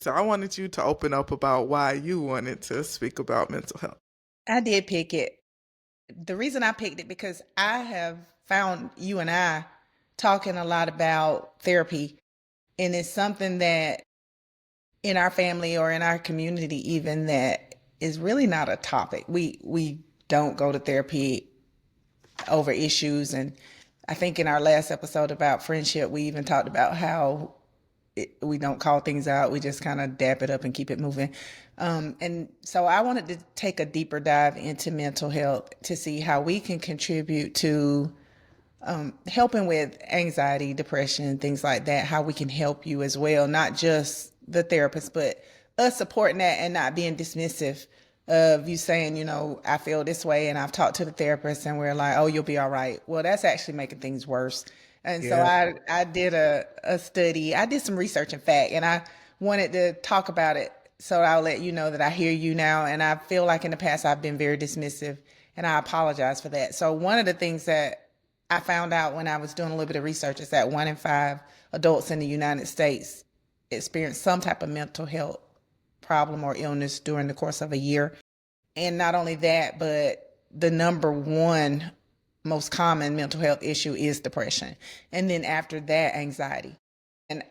So I wanted you to open up about why you wanted to speak about mental health. I did pick it. The reason I picked it because I have found you and I talking a lot about therapy, and it's something that in our family or in our community even that is really not a topic. We don't go to therapy over issues, and I think in our last episode about friendship we even talked about how we don't call things out. We just kind of dap it up and keep it moving. And so I wanted to take a deeper dive into mental health to see how we can contribute to helping with anxiety, depression, things like that, how we can help you as well, not just the therapist, but us supporting that and not being dismissive of you saying, I feel this way and I've talked to the therapist and we're like, oh, you'll be all right. Well, that's actually making things worse. And so Yeah. I did a study. I did some research, in fact, and I wanted to talk about it. So I'll let you know that I hear you now. And I feel like in the past I've been very dismissive, and I apologize for that. So one of the things that I found out when I was doing a little bit of research is that 1 in 5 adults in the United States experience some type of mental health problem or illness during the course of a year. And not only that, but the number one most common mental health issue is depression. And then after that, anxiety. And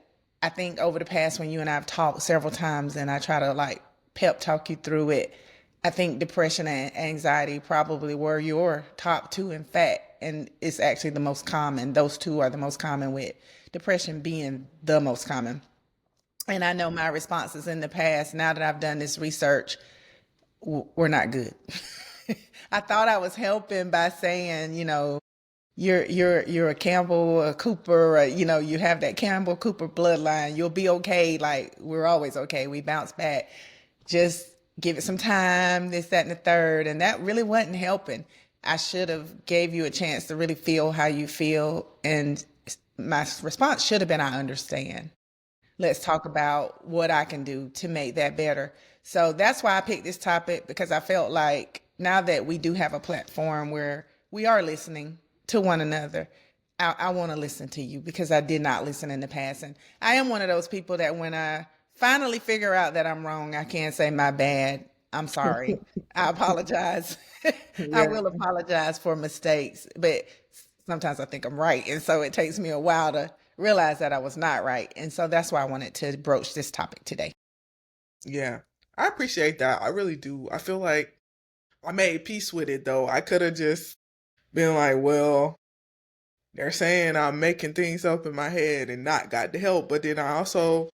I think over the past, when you and I have talked several times and I try to like pep talk you through it, I think depression and anxiety probably were your top two, in fact. And it's actually the most common. Those two are the most common, with depression being the most common. And I know my responses in the past, now that I've done this research, were not good. I thought I was helping by saying, you're a Campbell, a Cooper, you have that Campbell Cooper bloodline. You'll be okay. Like, we're always okay. We bounce back. Just give it some time, this, that, and the third. And that really wasn't helping. I should have gave you a chance to really feel how you feel. And my response should have been, I understand. Let's talk about what I can do to make that better. So that's why I picked this topic, because I felt like now that we do have a platform where we are listening to one another, I want to listen to you, because I did not listen in the past. And I am one of those people that when I finally figure out that I'm wrong, I can't say my bad. I'm sorry. I apologize. I Yeah. will apologize for mistakes, but sometimes I think I'm right. And so it takes me a while to realize that I was not right. And so that's why I wanted to broach this topic today. Yeah. I appreciate that. I really do. I feel like I made peace with it though. I could have just been like, well, they're saying I'm making things up in my head and not got the help. But then I also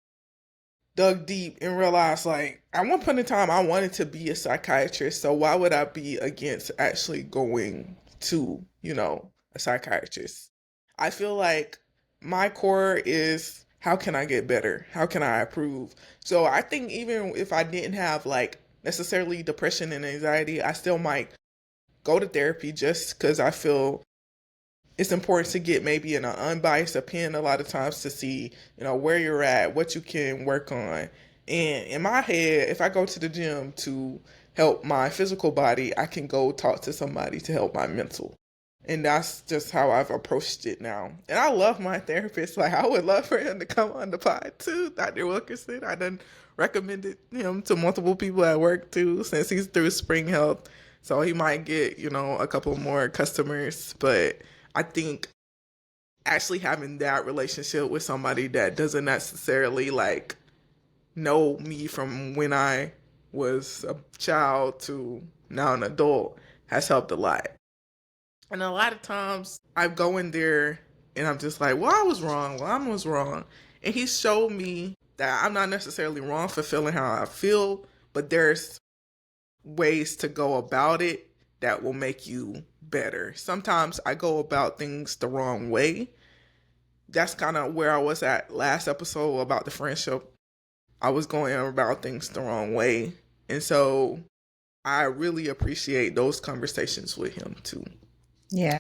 dug deep and realized, like, at one point in time I wanted to be a psychiatrist. So why would I be against actually going to, a psychiatrist? I feel like my core is, how can I get better? How can I improve? So I think even if I didn't have like necessarily depression and anxiety, I still might go to therapy just because I feel it's important to get maybe an unbiased opinion a lot of times to see, where you're at, what you can work on. And in my head, if I go to the gym to help my physical body, I can go talk to somebody to help my mental. And that's just how I've approached it now. And I love my therapist. Like, I would love for him to come on the pod too, Dr. Wilkerson. I done recommended him to multiple people at work too, since he's through Spring Health. So he might get, a couple more customers. But I think actually having that relationship with somebody that doesn't necessarily like know me from when I was a child to now an adult has helped a lot. And a lot of times I go in there and I'm just like, well, I was wrong. Well, I was wrong. And he showed me that I'm not necessarily wrong for feeling how I feel, but there's ways to go about it that will make you better. Sometimes I go about things the wrong way. That's kind of where I was at last episode about the friendship. I was going about things the wrong way. And so I really appreciate those conversations with him too. Yeah.